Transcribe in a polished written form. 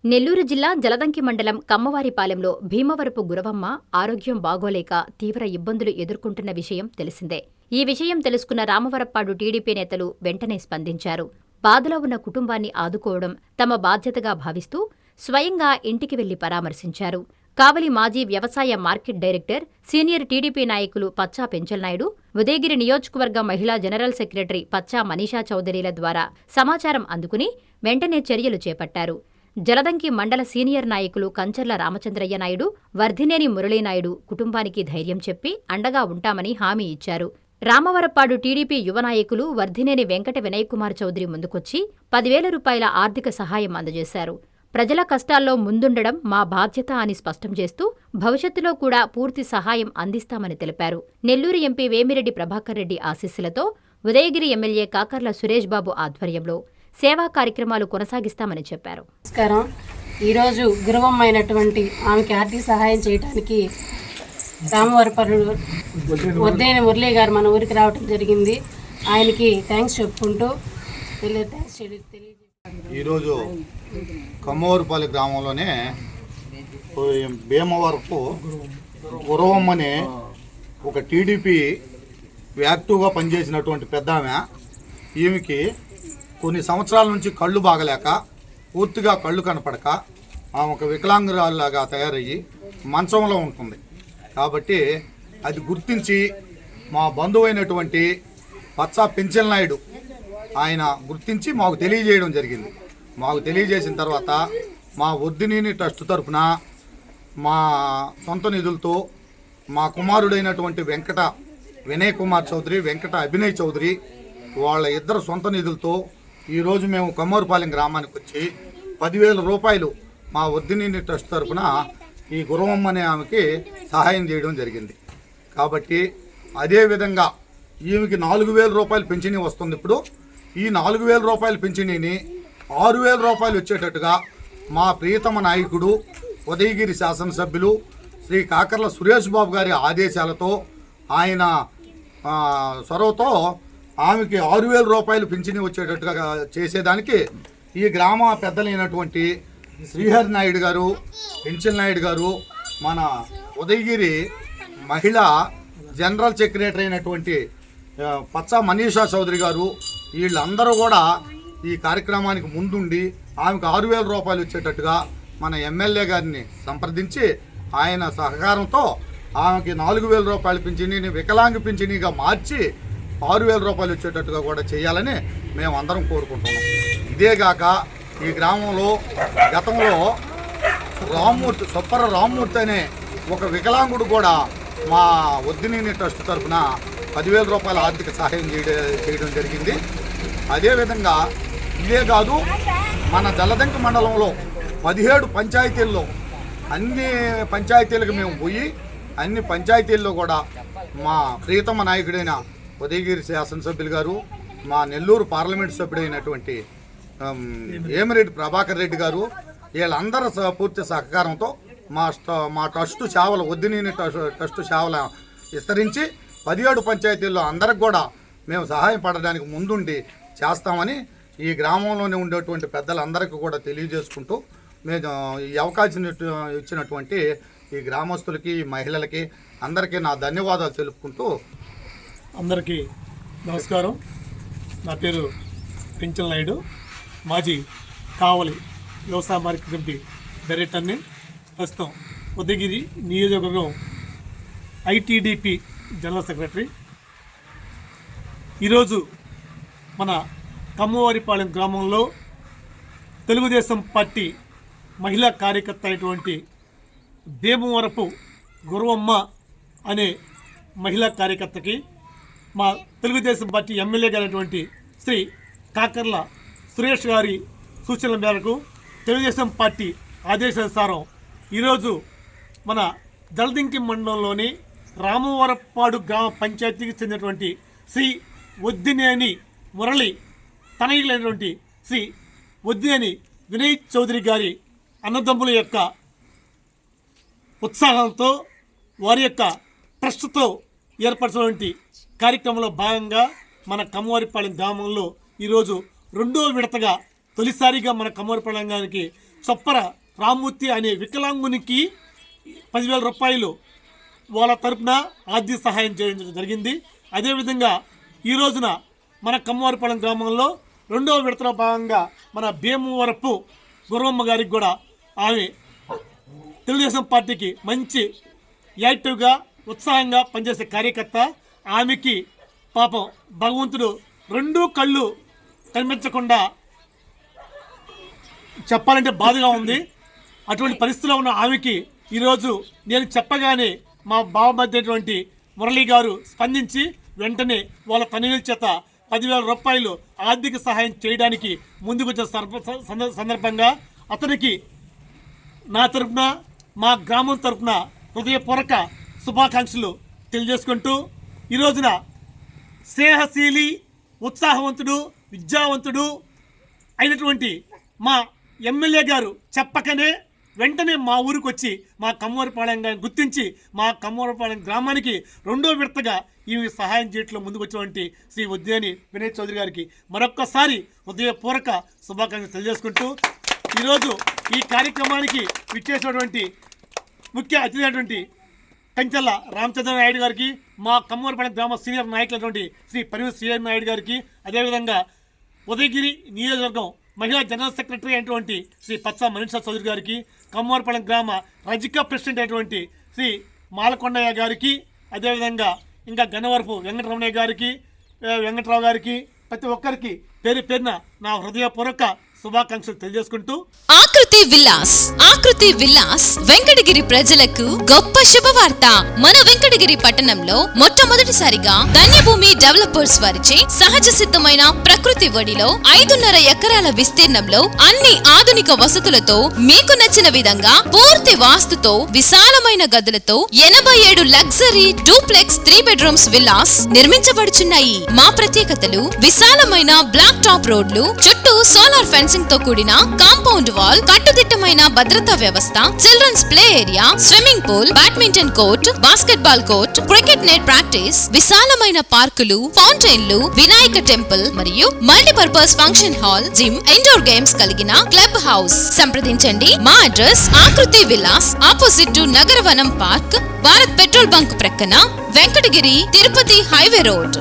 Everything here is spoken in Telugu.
నెల్లూరు జిల్లా జలదంకి మండలం కమ్మవారిపాలెంలో భీమవరపు గురవమ్మ ఆరోగ్యం బాగోలేక తీవ్ర ఇబ్బందులు ఎదుర్కొంటున్న విషయం తెలిసిందే. ఈ విషయం తెలుసుకున్న రామవరప్పాడు టీడీపీ నేతలు వెంటనే స్పందించారు. బాధలో ఉన్న కుటుంబాన్ని ఆదుకోవడం తమ బాధ్యతగా భావిస్తూ స్వయంగా ఇంటికి వెళ్లి పరామర్శించారు. కావలి మాజీ వ్యవసాయ మార్కెట్ డైరెక్టర్, సీనియర్ టీడీపీ నాయకులు పచ్చా పెంచలనాయుడు, ఉదయగిరి నియోజకవర్గ మహిళా జనరల్ సెక్రటరీ పచ్చా మనీషా చౌదరిల ద్వారా సమాచారం అందుకుని వెంటనే చర్యలు చేపట్టారు. జలదంకి మండల సీనియర్ నాయకులు కంచర్ల రామచంద్రయ్య నాయుడు, వర్ధినేని మురళీనాయుడు కుటుంబానికి ధైర్యం చెప్పి అండగా ఉంటామని హామీ ఇచ్చారు. రామవరప్పాడు టీడీపీ యువ నాయకులు వర్ధినేని వెంకట వినయకుమార్ చౌదరి ముందుకొచ్చి 10,000 రూపాయల ఆర్థిక సహాయం అందజేశారు. ప్రజల కష్టాల్లో ముందుండడం మా బాధ్యత అని స్పష్టం చేస్తూ భవిష్యత్తులో కూడా పూర్తి సహాయం అందిస్తామని తెలిపారు. నెల్లూరు ఎంపీ వేమిరెడ్డి ప్రభాకర్ రెడ్డి ఆశీస్సులతో ఉదయగిరి ఎమ్మెల్యే కాకర్ల సురేష్ బాబు ఆధ్వర్యంలో సేవా కార్యక్రమాలు కొనసాగిస్తామని చెప్పారు. నమస్కారం. ఈరోజు గురువమ్మ అయినటువంటి ఆమెకి ఆర్థిక సహాయం చేయడానికి రామవరపరు వద్దేని మురళీ గారు మన ఊరికి రావడం జరిగింది. ఆయనకి థ్యాంక్స్ చెప్పుకుంటూ ఈరోజు కమ్మవారిపల్లి గ్రామంలోనే భీమవరపు గురవమ్మని ఒక టీడీపీ యాక్టివ్గా పనిచేసినటువంటి పెద్ద ఆమె, ఈమెకి కొన్ని సంవత్సరాల నుంచి కళ్ళు బాగలేక పూర్తిగా కళ్ళు కనపడక ఆమె ఒక వికలాంగురాలాగా తయారయ్యి మంచంలో ఉంటుంది. కాబట్టి అది గుర్తించి మా బంధువైనటువంటి పచ్చా పెంచలనాయుడు ఆయన గుర్తించి మాకు తెలియజేయడం జరిగింది. మాకు తెలియజేసిన తర్వాత మా వర్ధినేని ట్రస్ట్ తరఫున మా సొంత నిధులతో మా కుమారుడైనటువంటి వెంకట వినయ్ కుమార్ చౌదరి, వెంకట అభినయ్ చౌదరి వాళ్ళ ఇద్దరు సొంత నిధులతో ఈరోజు మేము కమ్మవారిపాలెం గ్రామానికి వచ్చి 10,000 రూపాయలు మా వర్ధినేని ట్రస్ట్ తరఫున ఈ గురవమ్మ అనే ఆమెకి సహాయం చేయడం జరిగింది. కాబట్టి అదేవిధంగా ఈమెకి 4,000 రూపాయలు పింఛనీ వస్తుంది. ఇప్పుడు ఈ 4,000 రూపాయల పింఛనీని 6,000 రూపాయలు వచ్చేటట్టుగా మా ప్రియతమ నాయకుడు ఉదయగిరి శాసనసభ్యులు శ్రీ కాకర్ల సురేష్ బాబు గారి ఆదేశాలతో ఆయన చొరవతో ఆమెకి 6,000 రూపాయలు పింఛనీ వచ్చేటట్టుగా చేసేదానికి ఈ గ్రామ పెద్దలైనటువంటి శ్రీహరి నాయుడు గారు, పెంచల్ నాయుడు గారు, మన ఉదయగిరి మహిళా జనరల్ సెక్రటరీ అయినటువంటి పచ్చా మనీషా చౌదరి గారు, వీళ్ళందరూ కూడా ఈ కార్యక్రమానికి ముందుండి ఆమెకు 6,000 రూపాయలు వచ్చేటట్టుగా మన ఎమ్మెల్యే గారిని సంప్రదించి ఆయన సహకారంతో ఆమెకి 4,000 రూపాయల పింఛనీని వికలాంగ పింఛనీగా మార్చి 6,000 రూపాయలు వచ్చేటట్టుగా కూడా చేయాలని మేము అందరం కోరుకుంటున్నాం. ఇదేగాక ఈ గ్రామంలో గతంలో సొప్పర రామ్మూర్తి అనే ఒక వికలాంగుడు కూడా మా వర్ధినేని ట్రస్ట్ తరఫున 10,000 రూపాయల ఆర్థిక సహాయం చేయడం జరిగింది. అదేవిధంగా ఇదే కాదు, మన జలదంకి మండలంలో 17 పంచాయతీల్లో అన్ని పంచాయతీలకు మేము పోయి అన్ని పంచాయతీల్లో కూడా మా ప్రియతమ నాయకుడైన ఉదయగిరి శాసనసభ్యులు గారు, మా నెల్లూరు పార్లమెంటు సభ్యుడైనటువంటి వేమిరెడ్డి ప్రభాకర్ రెడ్డి గారు, వీళ్ళందరూ పూర్తి సహకారంతో మా ట్రస్టు సేవలు వర్ధినేని ట్రస్టు సేవలు విస్తరించి 17 పంచాయతీల్లో అందరికి కూడా మేము సహాయపడడానికి ముందుండి చేస్తామని ఈ గ్రామంలోనే ఉండేటువంటి పెద్దలందరికీ కూడా తెలియజేసుకుంటూ మేము ఈ అవకాశం ఇచ్చినటువంటి ఈ గ్రామస్తులకి, ఈ మహిళలకి అందరికీ నా ధన్యవాదాలు తెలుపుకుంటూ. అందరికీ నమస్కారం. నా పేరు పెంచల్ నాయుడు, మాజీ కావలి వ్యవసాయ మార్కెట్ కమిటీ డైరెక్టర్ని. ప్రస్తుతం ఉదయగిరి నియోజకవర్గం ఐటీడీపీ జనరల్ సెక్రటరీ. ఈరోజు మన కమ్మవారిపాలెం గ్రామంలో తెలుగుదేశం పార్టీ మహిళా కార్యకర్త అయినటువంటి భీమవరపు గురవమ్మ అనే మహిళా కార్యకర్తకి మా తెలుగుదేశం పార్టీ ఎమ్మెల్యే గారైనటువంటి శ్రీ కాకర్ల సురేష్ గారి సూచనల మేరకు తెలుగుదేశం పార్టీ ఆదేశానుసారం ఈరోజు మన జలదంకి మండలంలోని రామవరప్పాడు గ్రామ పంచాయతీకి చెందినటువంటి శ్రీ వర్ధినేని మురళి తనయులైనటువంటి శ్రీ వర్ధినేని వినయ్ చౌదరి గారి అన్నదమ్ముల యొక్క ఉత్సాహంతో వారి యొక్క ట్రస్ట్తో ఏర్పరిచినటువంటి కార్యక్రమంలో భాగంగా మన కమ్మవారిపాలెం గ్రామంలో ఈరోజు 2వ విడతగా తొలిసారిగా మన కమ్మవారిపాలెం గ్రామానికి చొప్పర రామ్మూర్తి అనే వికలాంగునికి 10,000 రూపాయలు వాళ్ళ తరపున ఆర్థిక సహాయం చేయడం జరిగింది. అదేవిధంగా ఈ రోజున మన కమ్మవారిపాలెం గ్రామంలో 2వ విడతలో భాగంగా మన భీమవరపు గురవమ్మ గారికి కూడా ఆమె తెలుగుదేశం పార్టీకి మంచి యాక్టివ్గా ఉత్సాహంగా పనిచేసే కార్యకర్త. ఆమెకి పాపం భగవంతుడు 2 కళ్ళు కనిపించకుండా చెప్పాలంటే బాధగా ఉంది. అటువంటి పరిస్థితిలో ఉన్న ఆమెకి ఈరోజు నేను చెప్పగానే మా బావమధ్యటువంటి మురళీ గారు స్పందించి వెంటనే వాళ్ళ తనయుల చేత 10,000 రూపాయలు ఆర్థిక సహాయం చేయడానికి ముందుకొచ్చిన సందర్భంగా అతనికి నా తరపున మా గ్రామం తరపున హృదయపూర్వక శుభాకాంక్షలు తెలియజేసుకుంటూ ఈ రోజున స్నేహశీలి, ఉత్సాహవంతుడు, విద్యావంతుడు అయినటువంటి మా ఎమ్మెల్యే గారు చెప్పకనే వెంటనే మా ఊరికి వచ్చి మా కమ్మవారిపాలెం గుర్తించి మా కమ్మవారిపాలెం గ్రామానికి 2వ విడతగా ఈ సహాయం చేయడంలో ముందుకు వచ్చినటువంటి శ్రీ ఉద్యాని వినయ్ చౌదరి గారికి మరొక్కసారి హృదయపూర్వక శుభాకాంక్షలు తెలియజేసుకుంటూ ఈరోజు ఈ కార్యక్రమానికి విచ్చేసినటువంటి ముఖ్య అతిథి అయినటువంటి కంచెల్ల రామచంద్ర నాయుడు గారికి, మా కమ్మవారిపాలెం గ్రామ సీనియర్ నాయకులైనటువంటి శ్రీ పరిమి శ్రీహరి నాయుడు గారికి, అదేవిధంగా ఉదయగిరి నియోజకవర్గం మహిళా జనరల్ సెక్రటరీ అయినటువంటి శ్రీ పచ్చ మనీషా చౌదరి గారికి, కమ్మవారిపాలెం గ్రామ రజిక ప్రెసిడెంట్ అయినటువంటి శ్రీ మాలకొండయ్య గారికి, అదేవిధంగా ఇంకా గన్నవరపు వెంకటరమణయ్య గారికి, వెంకటరావు గారికి, ప్రతి ఒక్కరికి పేరు పేరున నా హృదయపూర్వక శుభాకాంక్షలు తెలియజేసుకుంటూ ఆకృతి విల్లాస్ వెంకటగిరి ప్రజలకు గొప్ప శుభవార్త. మన వెంకటగిరి పట్టణంలో మొట్టమొదటిసారిగా ధన్యభూమి డెవలపర్స్ వారిచే సహజ సిద్ధమైన ప్రకృతి ఒడిలో 5.5 ఎకరాల విస్తీర్ణంలో అన్ని ఆధునిక వసతులతో మీకు నచ్చిన విధంగా పూర్తి వాస్తుతో విశాలమైన గదులతో 87 లగ్జరీ డూప్లెక్స్ 3 బెడ్రూమ్స్ విల్లాస్ నిర్మించబడుచున్నాయి. మా ప్రత్యేకతలు విశాలమైన బ్లాక్ టాప్ రోడ్లు, చుట్టూ సోలార్ ఫెన్సింగ్ తో కూడిన కాంపౌండ్ వాల్, కట్టుదిట్టమైన భద్రతా వ్యవస్థ, children's play area, swimming pool, badminton court, basketball court, cricket net practice, విశాలమైన పార్కులు, ఫౌంటైన్లు, వినాయక టెంపుల్ మరియు multipurpose function hall, gym, indoor games కలిగిన క్లబ్ హౌస్. సంప్రదించండి. మా address Akruti Vilas, opposite to Nagaravanam park, Bharat petrol bunk ప్రక్కన, వెంకటగిరి తిరుపతి హైవే రోడ్.